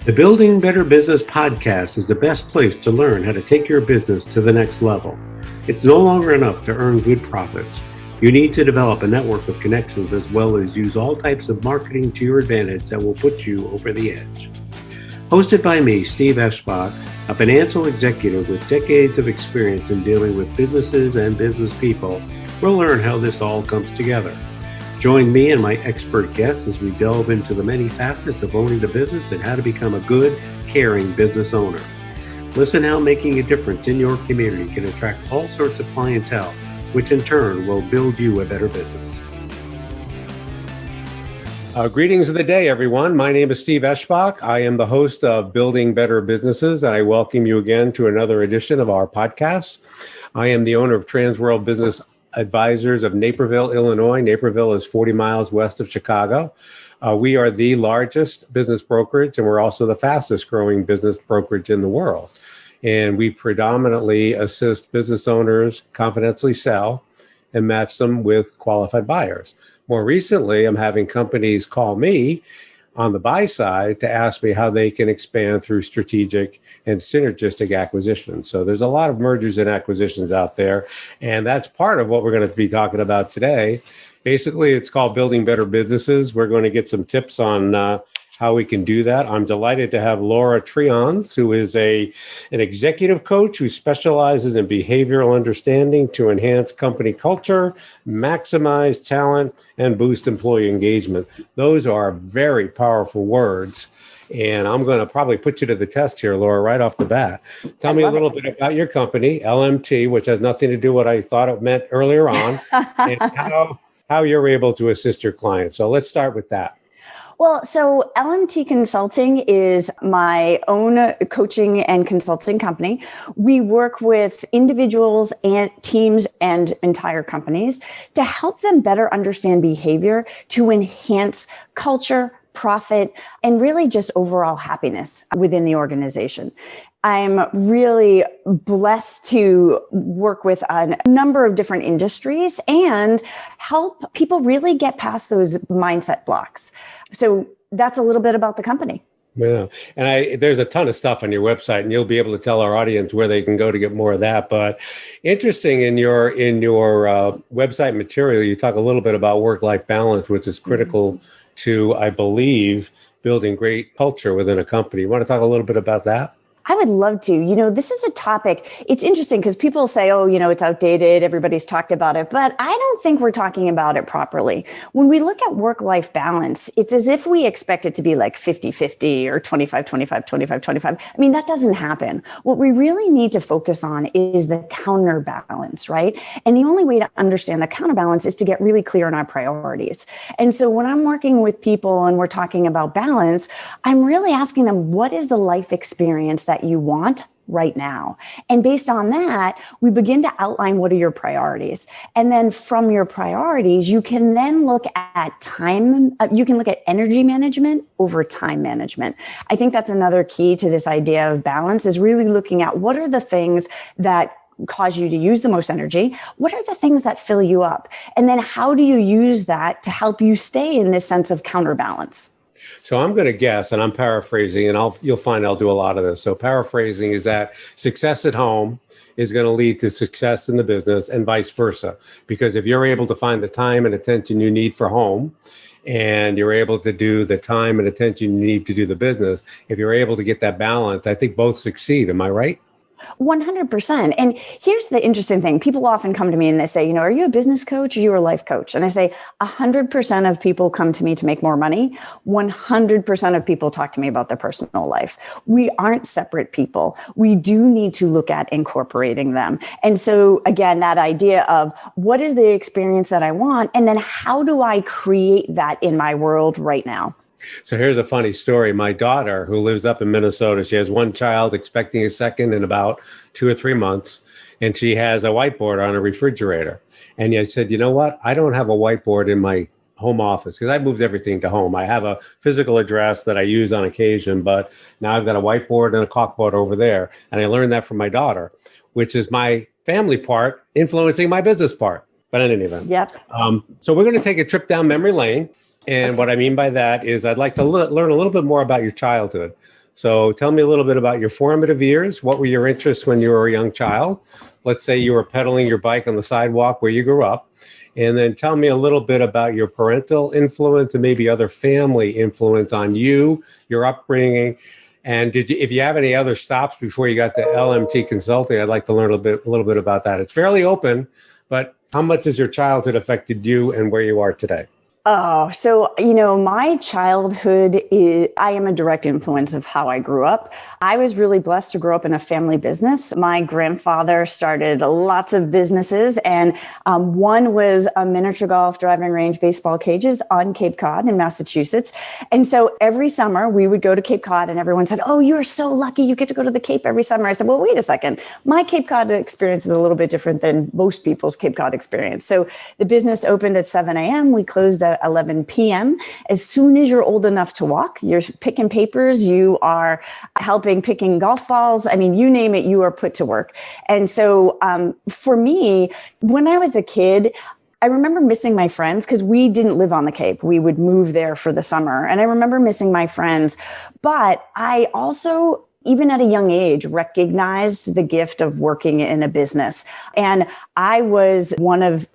The Building Better Business podcast is the best place to learn how to take your business to the next level. It's no longer enough to earn good profits. You need to develop a network of connections as well as use all types of marketing to your advantage that will put you over the edge. Hosted by me, Steve Eschbach, a financial executive with decades of experience in dealing with businesses and business people, we'll learn how this all comes together. Join me and my expert guests as we delve into the many facets of owning the business and how to become a good, caring business owner. Listen how making a difference in your community can attract all sorts of clientele, which in turn will build you a better business. Greetings of the day, everyone. My name is Steve Eschbach. I am the host of Building Better Businesses, and I welcome you again to another edition of our podcast. I am the owner of Transworld Business Advisors of Naperville, Illinois. Naperville is 40 miles west of Chicago. We are the largest business brokerage, and we're also the fastest growing business brokerage in the world. And we predominantly assist business owners confidentially sell and match them with qualified buyers. More recently, I'm having companies call me on the buy side to ask me how they can expand through strategic and synergistic acquisitions. So there's a lot of mergers and acquisitions out there, and that's part of what we're going to be talking about today. Basically, it's called Building Better Businesses. We're going to get some tips on how we can do that. I'm delighted to have Laura Treonze, who is an executive coach who specializes in behavioral understanding to enhance company culture, maximize talent, and boost employee engagement. Those are very powerful words. And I'm going to probably put you to the test here, Laura, right off the bat. Tell me a little bit about your company, LMT, which has nothing to do with what I thought it meant earlier on, and how you're able to assist your clients. So let's start with that. Well, so LMT Consulting is my own coaching and consulting company. We work with individuals and teams and entire companies to help them better understand behavior to enhance culture, profit, and really just overall happiness within the organization. I'm really blessed to work with a number of different industries and help people really get past those mindset blocks. So that's a little bit about the company. Yeah. And there's a ton of stuff on your website, and you'll be able to tell our audience where they can go to get more of that. But interesting, in your website material, you talk a little bit about work-life balance, which is critical to, I believe, building great culture within a company. You want to talk a little bit about that? I would love to. This is a topic. It's interesting because people say, it's outdated. Everybody's talked about it, but I don't think we're talking about it properly. When we look at work-life balance, it's as if we expect it to be like 50-50 or 25-25, 25-25. I mean, that doesn't happen. What we really need to focus on is the counterbalance, right? And the only way to understand the counterbalance is to get really clear on our priorities. And so when I'm working with people and we're talking about balance, I'm really asking them, what is the life experience that you want right now? And based on that, we begin to outline what are your priorities. And then from your priorities, you can then look at time, you can look at energy management over time management. I think that's another key to this idea of balance, is really looking at what are the things that cause you to use the most energy? What are the things that fill you up? And then how do you use that to help you stay in this sense of counterbalance? So I'm going to guess, and I'm paraphrasing, and you'll find I'll do a lot of this. So paraphrasing is that success at home is going to lead to success in the business and vice versa. Because if you're able to find the time and attention you need for home, and you're able to do the time and attention you need to do the business, if you're able to get that balance, I think both succeed. Am I right? 100%. And here's the interesting thing. People often come to me and they say, are you a business coach or are you a life coach? And I say 100% of people come to me to make more money. 100% of people talk to me about their personal life. We aren't separate people. We do need to look at incorporating them. And so again, that idea of what is the experience that I want? And then how do I create that in my world right now? So here's a funny story. My daughter, who lives up in Minnesota, she has one child, expecting a second in about 2 or 3 months. And she has a whiteboard on a refrigerator. And I said, you know what? I don't have a whiteboard in my home office because I moved everything to home. I have a physical address that I use on occasion, but now I've got a whiteboard and a chalkboard over there. And I learned that from my daughter, which is my family part influencing my business part. But in any event. Yep. So we're going to take a trip down memory lane. And what I mean by that is I'd like to learn a little bit more about your childhood. So tell me a little bit about your formative years. What were your interests when you were a young child? Let's say you were pedaling your bike on the sidewalk where you grew up. And then tell me a little bit about your parental influence and maybe other family influence on you, your upbringing. And if you have any other stops before you got to LMT Consulting, I'd like to learn a little bit about that. It's fairly open, but how much has your childhood affected you and where you are today? Oh, so, my childhood I am a direct influence of how I grew up. I was really blessed to grow up in a family business. My grandfather started lots of businesses, and one was a miniature golf, driving range, baseball cages on Cape Cod in Massachusetts. And so every summer we would go to Cape Cod, and everyone said, "Oh, you are so lucky. You get to go to the Cape every summer." I said, "Well, wait a second. My Cape Cod experience is a little bit different than most people's Cape Cod experience." So the business opened at 7 a.m. We closed at 11 p.m. As soon as you're old enough to walk, you're picking papers, you are helping picking golf balls. I mean, you name it, you are put to work. And so for me, when I was a kid, I remember missing my friends because we didn't live on the Cape. We would move there for the summer. And I remember missing my friends. But I also, even at a young age, recognized the gift of working in a business. And I was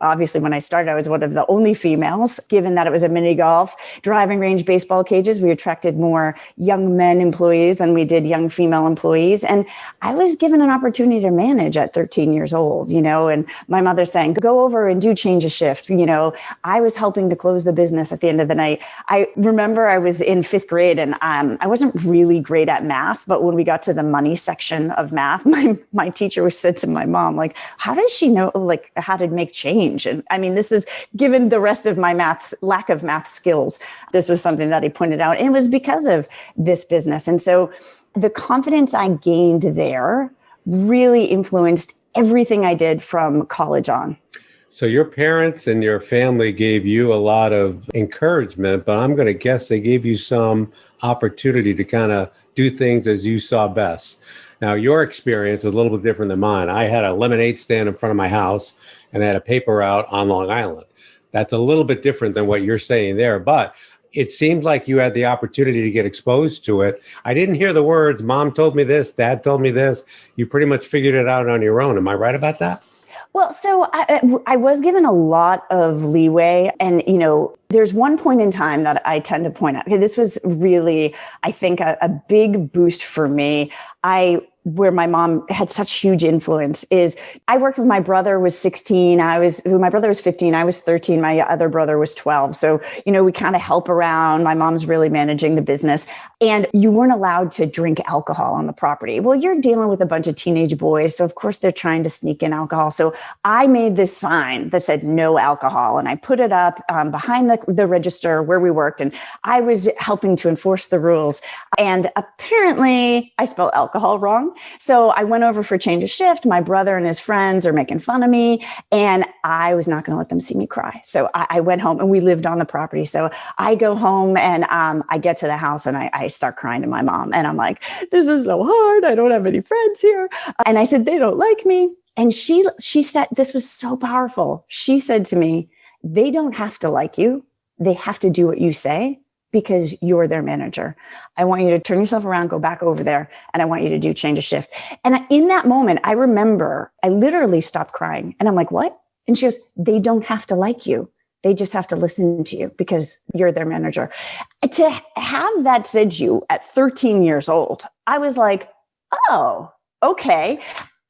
obviously when I started, I was one of the only females, given that it was a mini golf, driving range, baseball cages. We attracted more young men employees than we did young female employees. And I was given an opportunity to manage at 13 years old, and my mother saying, "Go over and do change a shift." I was helping to close the business at the end of the night. I remember I was in 5th grade and I wasn't really great at math, but when we got to the money section of math, my teacher said to my mom, like, "How does she know how to make change?" And I mean, this is given the rest of my lack of math skills. This was something that he pointed out. And it was because of this business. And so the confidence I gained there really influenced everything I did from college on. So your parents and your family gave you a lot of encouragement, but I'm going to guess they gave you some opportunity to kind of do things as you saw best. Now, your experience was a little bit different than mine. I had a lemonade stand in front of my house and I had a paper route on Long Island. That's a little bit different than what you're saying there, but it seems like you had the opportunity to get exposed to it. I didn't hear the words, "Mom told me this, Dad told me this." You pretty much figured it out on your own. Am I right about that? Well, so I was given a lot of leeway. And, there's one point in time that I tend to point out. Okay, this was really, I think, a big boost for me. Where my mom had such huge influence is I worked with my brother was 16. My brother was 15. I was 13. My other brother was 12. So, we kind of help around. My mom's really managing the business, and you weren't allowed to drink alcohol on the property. Well, you're dealing with a bunch of teenage boys. So of course they're trying to sneak in alcohol. So I made this sign that said "No alcohol." And I put it up behind the register where we worked. And I was helping to enforce the rules. And apparently I spelled alcohol wrong. So I went over for change of shift. My brother and his friends are making fun of me, and I was not going to let them see me cry. So I went home, and we lived on the property. So I go home and I get to the house and I start crying to my mom. And I'm like, "This is so hard. I don't have any friends here." And I said, "They don't like me." And she said, this was so powerful. She said to me, "They don't have to like you. They have to do what you say, because you're their manager. I want you to turn yourself around, go back over there, and I want you to do change of shift." And in that moment, I remember I literally stopped crying. And I'm like, "What?" And she goes, "They don't have to like you. They just have to listen to you because you're their manager." To have that said to you at 13 years old, I was like, "Oh, okay."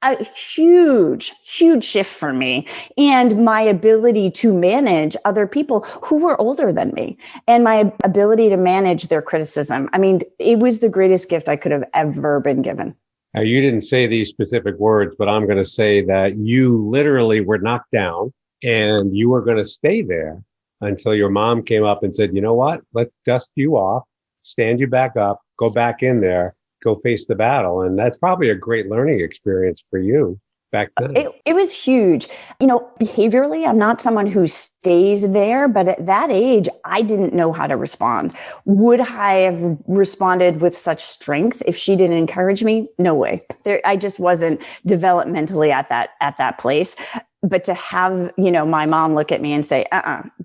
A huge shift for me, and my ability to manage other people who were older than me, and my ability to manage their criticism. I mean, it was the greatest gift I could have ever been given. Now, you didn't say these specific words, but I'm going to say that you literally were knocked down and you were going to stay there until your mom came up and said, "You know what? Let's dust you off, stand you back up, go back in there, go face the battle." And that's probably a great learning experience for you back then. It was huge. Behaviorally, I'm not someone who stays there, but at that age, I didn't know how to respond. Would I have responded with such strength if she didn't encourage me? No way. I just wasn't developmentally at that place. But to have, my mom look at me and say,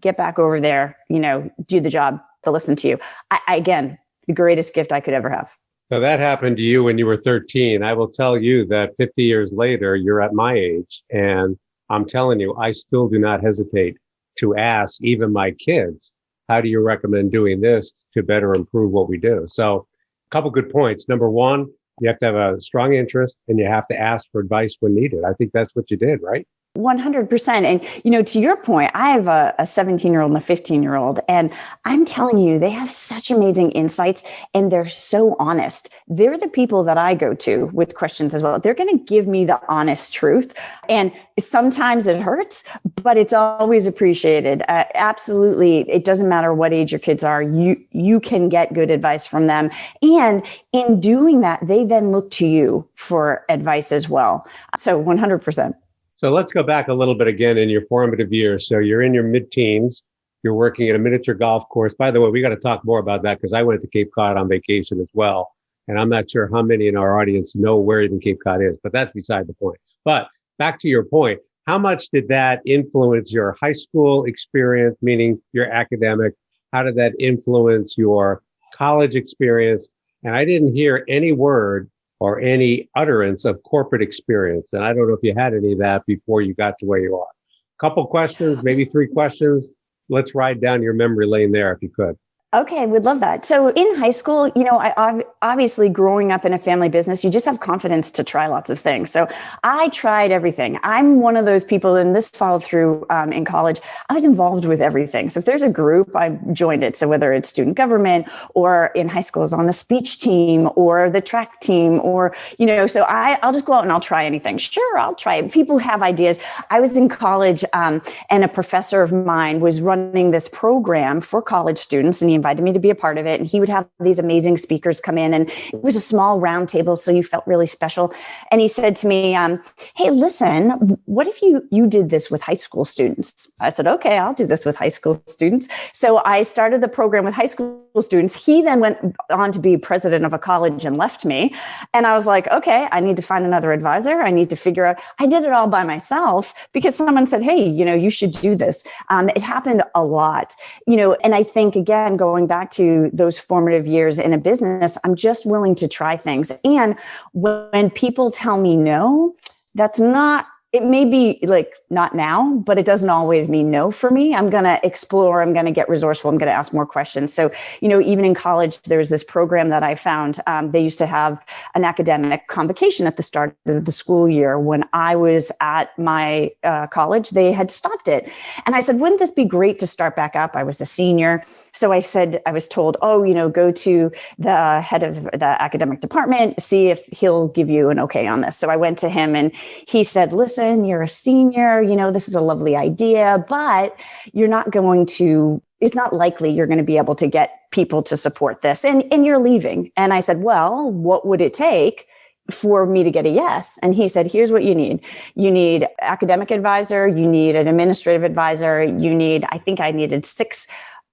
"Get back over there, do the job, to listen to you." Again, the greatest gift I could ever have. So that happened to you when you were 13. I will tell you that 50 years later, you're at my age. And I'm telling you, I still do not hesitate to ask even my kids, how do you recommend doing this to better improve what we do? So a couple good points. Number one, you have to have a strong interest and you have to ask for advice when needed. I think that's what you did, right? 100%. And, to your point, I have a 17-year-old and a 15-year-old, and I'm telling you, they have such amazing insights and they're so honest. They're the people that I go to with questions as well. They're going to give me the honest truth. And sometimes it hurts, but it's always appreciated. Absolutely. It doesn't matter what age your kids are. You can get good advice from them. And in doing that, they then look to you for advice as well. So 100%. So let's go back a little bit again in your formative years. So you're in your mid-teens, you're working at a miniature golf course. By the way, we got to talk more about that because I went to Cape Cod on vacation as well. And I'm not sure how many in our audience know where even Cape Cod is, but that's beside the point. But back to your point, how much did that influence your high school experience, meaning your academic? How did that influence your college experience? And I didn't hear any word or any utterance of corporate experience. And I don't know if you had any of that before you got to where you are. Couple questions, maybe 3 questions. Let's ride down your memory lane there if you could. Okay, we'd love that. So in high school, I obviously growing up in a family business, you just have confidence to try lots of things. So I tried everything. I'm one of those people, and this followed through in college. I was involved with everything. So if there's a group, I joined it. So whether it's student government or in high school, I was on the speech team or the track team or, so I'll just go out and I'll try anything. Sure, I'll try it. People have ideas. I was in college and a professor of mine was running this program for college students, and he invited me to be a part of it. And he would have these amazing speakers come in, and it was a small round table, so you felt really special. And he said to me, hey, listen, what if you did this with high school students? I said, okay, I'll do this with high school students. So I started the program with high school students. He then went on to be president of a college and left me. And I was like, okay, I need to find another advisor. I need to figure out, I did it all by myself because someone said, hey, you should do this. It happened a lot, and I think, again, going back to those formative years in a business, I'm just willing to try things. And when people tell me no, it may be like not now, but it doesn't always mean no for me. I'm going to explore. I'm going to get resourceful. I'm going to ask more questions. So, even in college, there's this program that I found. They used to have an academic convocation at the start of the school year. When I was at my college, they had stopped it. And I said, wouldn't this be great to start back up? I was a senior. So I was told, go to the head of the academic department, see if he'll give you an okay on this. So I went to him and he said, listen, you're a senior, this is a lovely idea, but it's not likely you're going to be able to get people to support this and you're leaving. And I said, well, what would it take for me to get a yes? And he said, here's what you need. You need academic advisor. You need an administrative advisor. I think I needed 6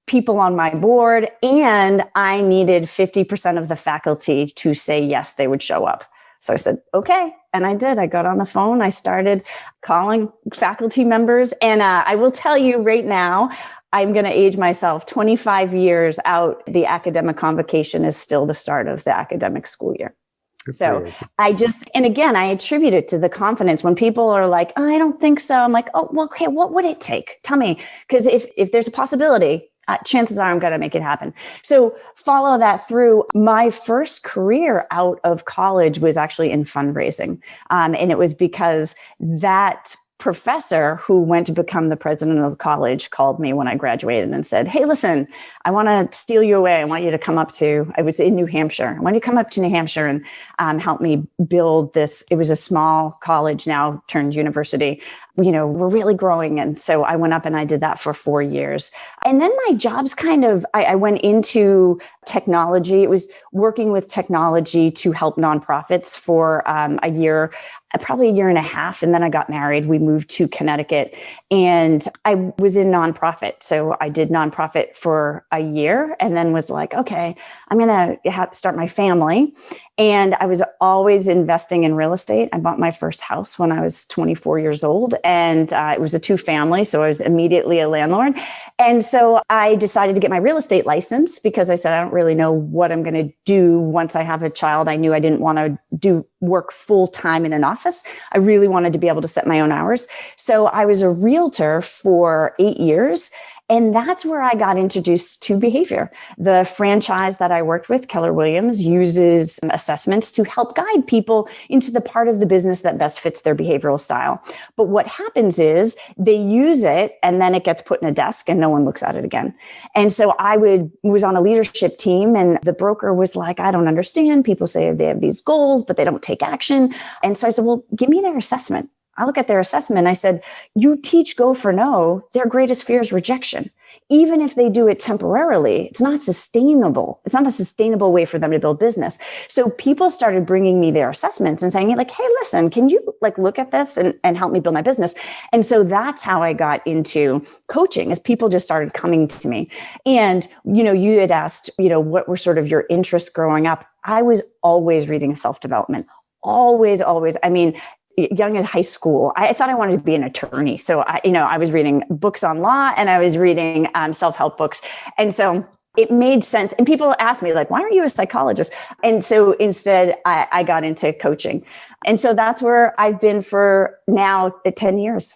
people on my board, and I needed 50% of the faculty to say yes, they would show up. So I said, okay. And I did. I got on the phone. I started calling faculty members. And I will tell you right now, I'm going to age myself 25 years out. The academic convocation is still the start of the academic school year. So and again, I attribute it to the confidence when people are like, oh, I don't think so. I'm like, oh, well, okay, what would it take? Tell me. Because if there's a possibility, chances are I'm going to make it happen. So follow that through. My first career out of college was actually in fundraising. And it was because that professor who went to become the president of the college called me when I graduated and said, hey, listen, I want to steal you away. I want you to come up I was in New Hampshire. I want you to come up to New Hampshire and help me build this. It was a small college now turned university. We're really growing. And so I went up and I did that for 4 years. And then my jobs I went into technology. It was working with technology to help nonprofits for a year, probably a year and a half. And then I got married. We moved to Connecticut and I was in nonprofit. So I did nonprofit for a year and then was like, okay, I'm going to start my family. And I was always investing in real estate. I bought my first house when I was 24 years old. and it was a 2-family. So I was immediately a landlord. And so I decided to get my real estate license because I said, I don't really know what I'm going to do once I have a child. I knew I didn't want to do work full time in an office. I really wanted to be able to set my own hours. So I was a realtor for 8 years. And that's where I got introduced to behavior. The franchise that I worked with, Keller Williams, uses assessments to help guide people into the part of the business that best fits their behavioral style. But what happens is they use it and then it gets put in a desk and no one looks at it again. And so I was on a leadership team and the broker was like, I don't understand. People say they have these goals, but they don't take action. And so I said, well, give me their assessment. I look at their assessment. I said, you teach go for no. Their greatest fear is rejection. Even if they do it temporarily, it's not sustainable. It's not a sustainable way for them to build business. So people started bringing me their assessments and saying like, hey, listen, can you look at this and help me build my business? And so that's how I got into coaching, as people just started coming to me. And, you had asked, what were sort of your interests growing up? I was always reading self-development. Always. I mean, young as high school, I thought I wanted to be an attorney. So I was reading books on law and I was reading self-help books. And so it made sense. And people ask me why aren't you a psychologist? And so instead I got into coaching. And so that's where I've been for now 10 years.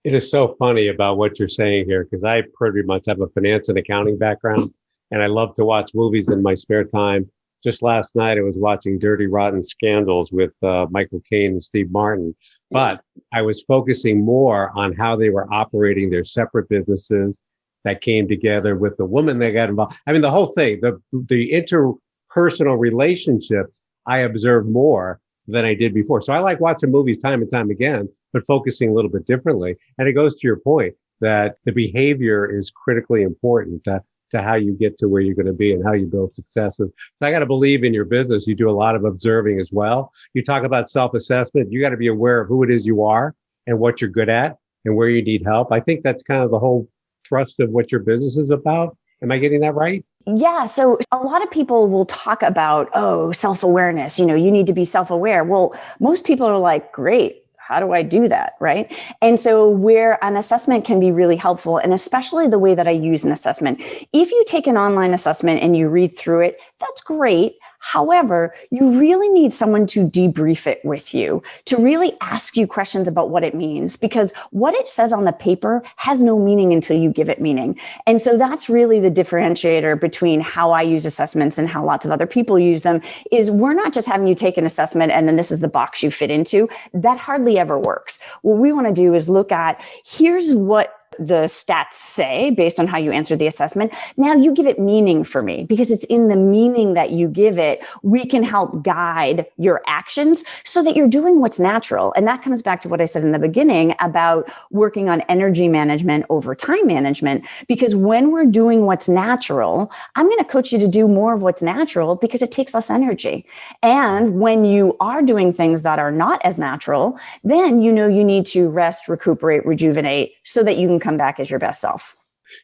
It is so funny about what you're saying here, because I pretty much have a finance and accounting background, and I love to watch movies in my spare time. Just last night, I was watching Dirty Rotten Scandals with Michael Caine and Steve Martin, but I was focusing more on how they were operating their separate businesses that came together with the woman they got involved. I mean, the whole thing, the interpersonal relationships, I observed more than I did before. So I like watching movies time and time again, but focusing a little bit differently. And it goes to your point that the behavior is critically important to how you get to where you're going to be and how you build successes. So I got to believe in your business. You do a lot of observing as well. You talk about self-assessment. You got to be aware of who it is you are and what you're good at and where you need help. I think that's kind of the whole thrust of what your business is about. Am I getting that right? Yeah. So a lot of people will talk about, self-awareness. You need to be self-aware. Well, most people are like, great. How do I do that? Right. And so where an assessment can be really helpful, and especially the way that I use an assessment, if you take an online assessment and you read through it, that's great. However, you really need someone to debrief it with you, to really ask you questions about what it means, because what it says on the paper has no meaning until you give it meaning. And so that's really the differentiator between how I use assessments and how lots of other people use them, is we're not just having you take an assessment and then this is the box you fit into. That hardly ever works. What we want to do is look at, here's what the stats say based on how you answer the assessment. Now you give it meaning for me, because it's in the meaning that you give it, we can help guide your actions so that you're doing what's natural. And that comes back to what I said in the beginning about working on energy management over time management, because when we're doing what's natural, I'm going to coach you to do more of what's natural because it takes less energy. And when you are doing things that are not as natural, then you need to rest, recuperate, rejuvenate so that you can come back as your best self.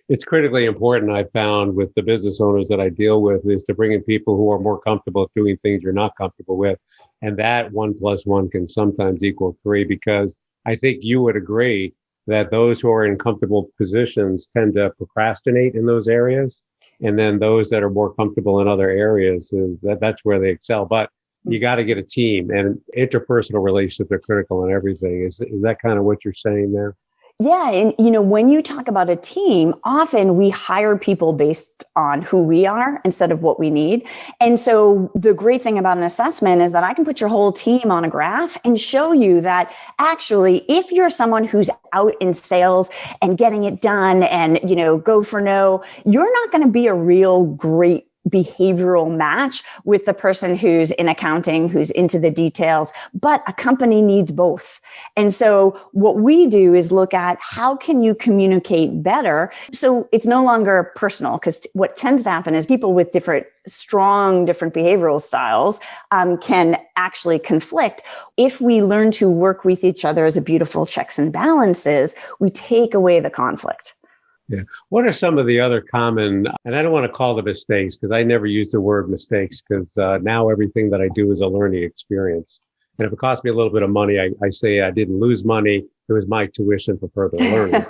It's critically important, I found, with the business owners that I deal with, is to bring in people who are more comfortable doing things you're not comfortable with. And that 1 + 1 can sometimes equal 3, because I think you would agree that those who are in comfortable positions tend to procrastinate in those areas. And then those that are more comfortable in other areas, that's where they excel. But you got to get a team, and interpersonal relationships are critical in everything. Is that kind of what you're saying there? Yeah. And, when you talk about a team, often we hire people based on who we are instead of what we need. And so the great thing about an assessment is that I can put your whole team on a graph and show you that actually, if you're someone who's out in sales and getting it done and, go for no, you're not going to be a real great behavioral match with the person who's in accounting, who's into the details, but a company needs both. And so what we do is look at how can you communicate better? So it's no longer personal, because what tends to happen is people with different behavioral styles can actually conflict. If we learn to work with each other as a beautiful checks and balances, we take away the conflict. Yeah. What are some of the other common, and I don't want to call them mistakes, because I never use the word mistakes, because now everything that I do is a learning experience. And if it costs me a little bit of money, I say I didn't lose money. It it was my tuition for further learning.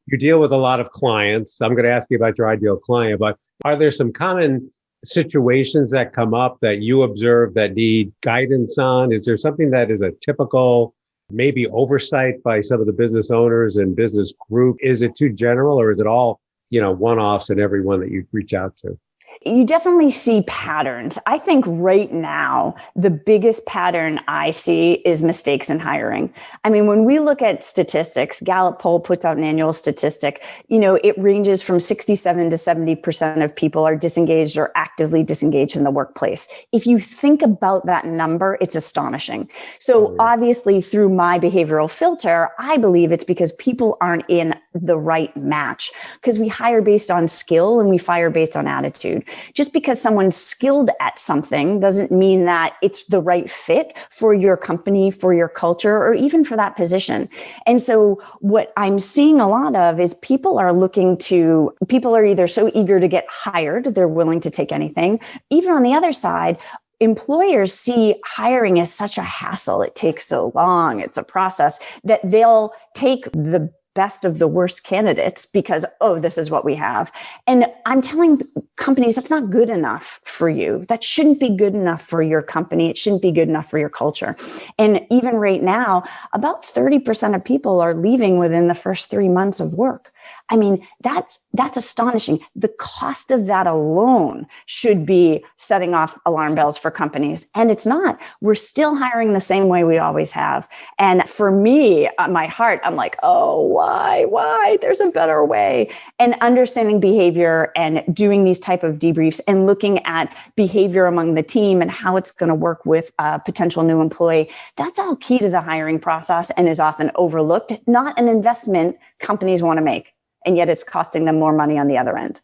You deal with a lot of clients. I'm going to ask you about your ideal client, but are there some common situations that come up that you observe that need guidance on? Is there something that is a typical, maybe oversight by some of the business owners and business group? Is it too general, or is it all, one-offs in everyone that you reach out to? You definitely see patterns. I think right now, the biggest pattern I see is mistakes in hiring. I mean, when we look at statistics, Gallup poll puts out an annual statistic, it ranges from 67 to 70% of people are disengaged or actively disengaged in the workplace. If you think about that number, it's astonishing. So obviously through my behavioral filter, I believe it's because people aren't in the right match, because we hire based on skill and we fire based on attitude. Just because someone's skilled at something doesn't mean that it's the right fit for your company, for your culture, or even for that position. And so what I'm seeing a lot of is people are either so eager to get hired, they're willing to take anything. Even on the other side, employers see hiring as such a hassle. It takes so long. It's a process that they'll take the best of the worst candidates because, this is what we have. And I'm telling companies that's not good enough for you. That shouldn't be good enough for your company. It shouldn't be good enough for your culture. And even right now, about 30% of people are leaving within the first 3 months of work. I mean, that's astonishing. The cost of that alone should be setting off alarm bells for companies. And it's not. We're still hiring the same way we always have. And for me, my heart, I'm like, why? There's a better way. And understanding behavior and doing these type of debriefs and looking at behavior among the team and how it's going to work with a potential new employee, that's all key to the hiring process and is often overlooked, not an investment companies want to make. And yet it's costing them more money on the other end.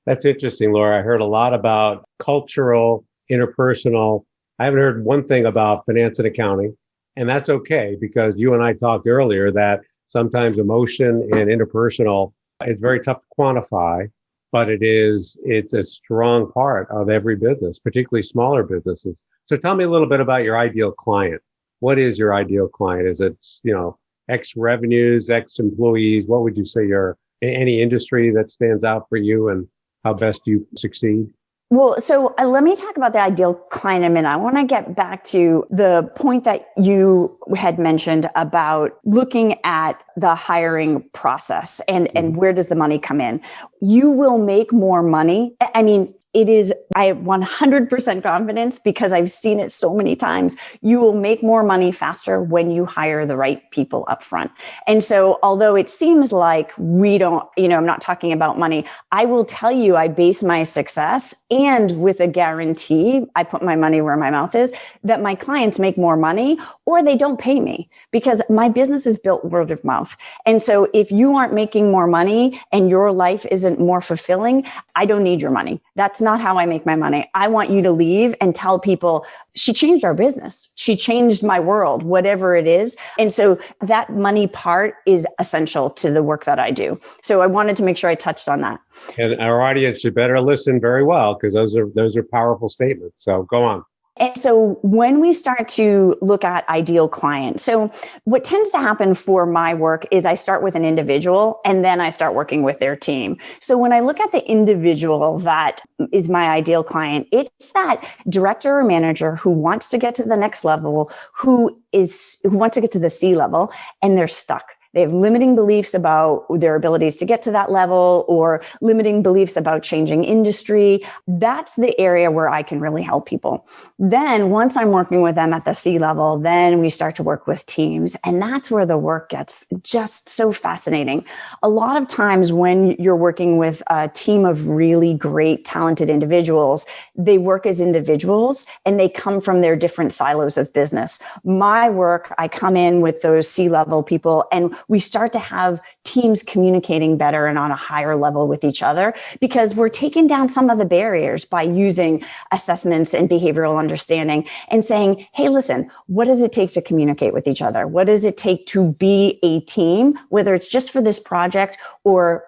That's interesting, Laura. I heard a lot about cultural, interpersonal. I haven't heard one thing about finance and accounting. And that's okay, because you and I talked earlier that sometimes emotion and interpersonal, it's very tough to quantify, but it's a strong part of every business, particularly smaller businesses. So tell me a little bit about your ideal client. What is your ideal client? Is it, X revenues, X employees? What would you say any industry that stands out for you and how best you succeed? Well, so let me talk about the ideal client in a minute. I want to get back to the point that you had mentioned about looking at the hiring process and where does the money come in. You will make more money. I mean, I have 100% confidence because I've seen it so many times. You will make more money faster when you hire the right people up front. And so although it seems like we don't, I'm not talking about money, I will tell you, I base my success and with a guarantee, I put my money where my mouth is, that my clients make more money or they don't pay me because my business is built word of mouth. And so if you aren't making more money and your life isn't more fulfilling, I don't need your money. That's not how I make my money. I want you to leave and tell people, she changed our business. She changed my world, whatever it is. And so that money part is essential to the work that I do. So I wanted to make sure I touched on that. And our audience should better listen very well, because those are powerful statements. So go on. And so when we start to look at ideal client, so what tends to happen for my work is I start with an individual and then I start working with their team. So when I look at the individual that is my ideal client, it's that director or manager who wants to get to the next level, who wants to get to the C level, and they're stuck. They have limiting beliefs about their abilities to get to that level or limiting beliefs about changing industry. That's the area where I can really help people. Then once I'm working with them at the C level, then we start to work with teams. And that's where the work gets just so fascinating. A lot of times when you're working with a team of really great, talented individuals, they work as individuals and they come from their different silos of business. My work, I come in with those C level people and we start to have teams communicating better and on a higher level with each other because we're taking down some of the barriers by using assessments and behavioral understanding and saying, hey, listen, what does it take to communicate with each other? What does it take to be a team, whether it's just for this project or,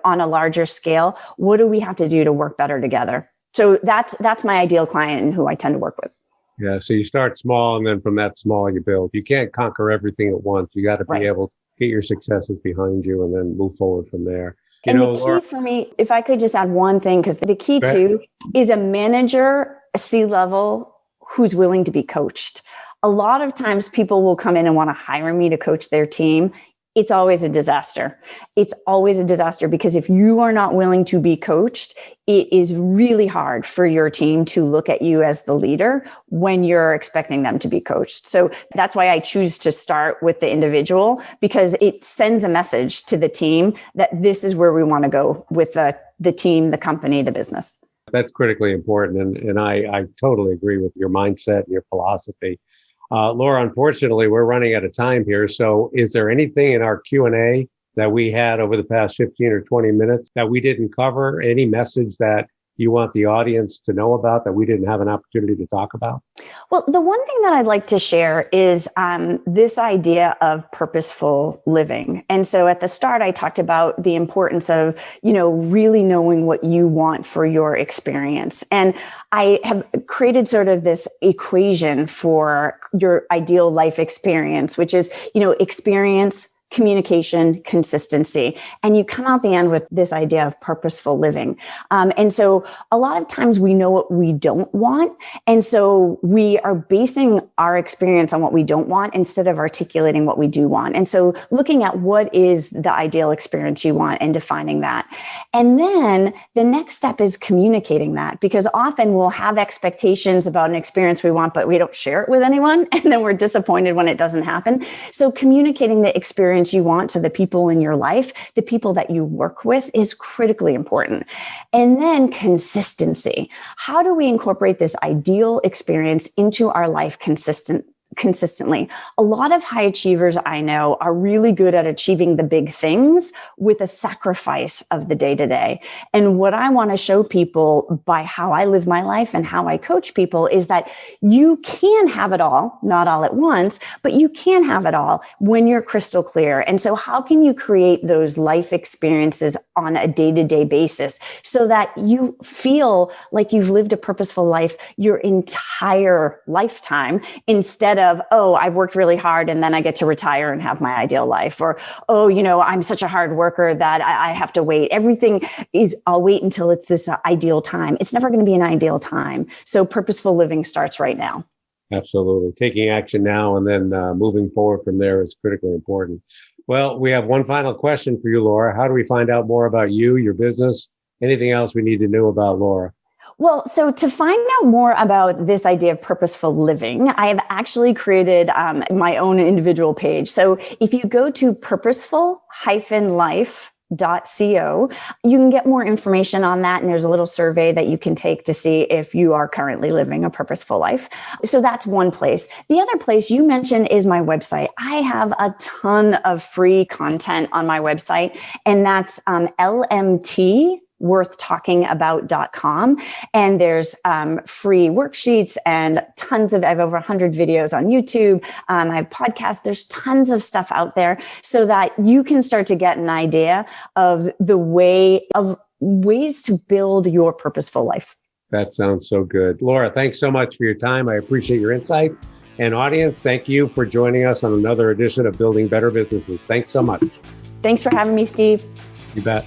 on a larger scale? What do we have to do to work better together? So that's my ideal client and who I tend to work with. Yeah. So you start small, and then from that small, you build. You can't conquer everything at once. You got to be able to get your successes behind you and then move forward from there. And the key for me, if I could just add one thing, because the key too is a manager, a C-level who's willing to be coached. A lot of times people will come in and want to hire me to coach their team. It's always a disaster. It's always a disaster because if you are not willing to be coached, it is really hard for your team to look at you as the leader when you're expecting them to be coached. So that's why I choose to start with the individual, because it sends a message to the team that this is where we want to go with the team, the company, the business. That's critically important. And I totally agree with your mindset and your philosophy. Laura, unfortunately, we're running out of time here. So is there anything in our Q&A that we had over the past 15 or 20 minutes that we didn't cover? Any message that you want the audience to know about that we didn't have an opportunity to talk about? Well, the one thing that I'd like to share is this idea of purposeful living. And so at the start, I talked about the importance of, really knowing what you want for your experience. And I have created sort of this equation for your ideal life experience, which is, experience, communication, consistency. And you come out the end with this idea of purposeful living. And so a lot of times we know what we don't want. And so we are basing our experience on what we don't want instead of articulating what we do want. And so looking at what is the ideal experience you want and defining that. And then the next step is communicating that, because often we'll have expectations about an experience we want, but we don't share it with anyone. And then we're disappointed when it doesn't happen. So communicating the experience you want to the people in your life, the people that you work with, is critically important. And then consistency. How do we incorporate this ideal experience into our life consistently? A lot of high achievers I know are really good at achieving the big things with a sacrifice of the day-to-day. And what I want to show people by how I live my life and how I coach people is that you can have it all, not all at once, but you can have it all when you're crystal clear. And so how can you create those life experiences on a day-to-day basis so that you feel like you've lived a purposeful life your entire lifetime, instead of, oh, I've worked really hard and then I get to retire and have my ideal life. Or, oh, I'm such a hard worker that I have to wait. Everything is, I'll wait until it's this ideal time. It's never going to be an ideal time. So purposeful living starts right now. Absolutely. Taking action now and then moving forward from there is critically important. Well, we have one final question for you, Laura. How do we find out more about you, your business, anything else we need to know about Laura? Well, so to find out more about this idea of purposeful living, I have actually created my own individual page. So if you go to purposeful-life.co, you can get more information on that. And there's a little survey that you can take to see if you are currently living a purposeful life. So that's one place. The other place you mentioned is my website. I have a ton of free content on my website, and that's LMT worthtalkingabout.com. And there's free worksheets and I have over 100 videos on YouTube. I have podcasts. There's tons of stuff out there so that you can start to get an idea of ways to build your purposeful life. That sounds so good. Laura, thanks so much for your time. I appreciate your insight. And audience, thank you for joining us on another edition of Building Better Businesses. Thanks so much. Thanks for having me, Steve. You bet.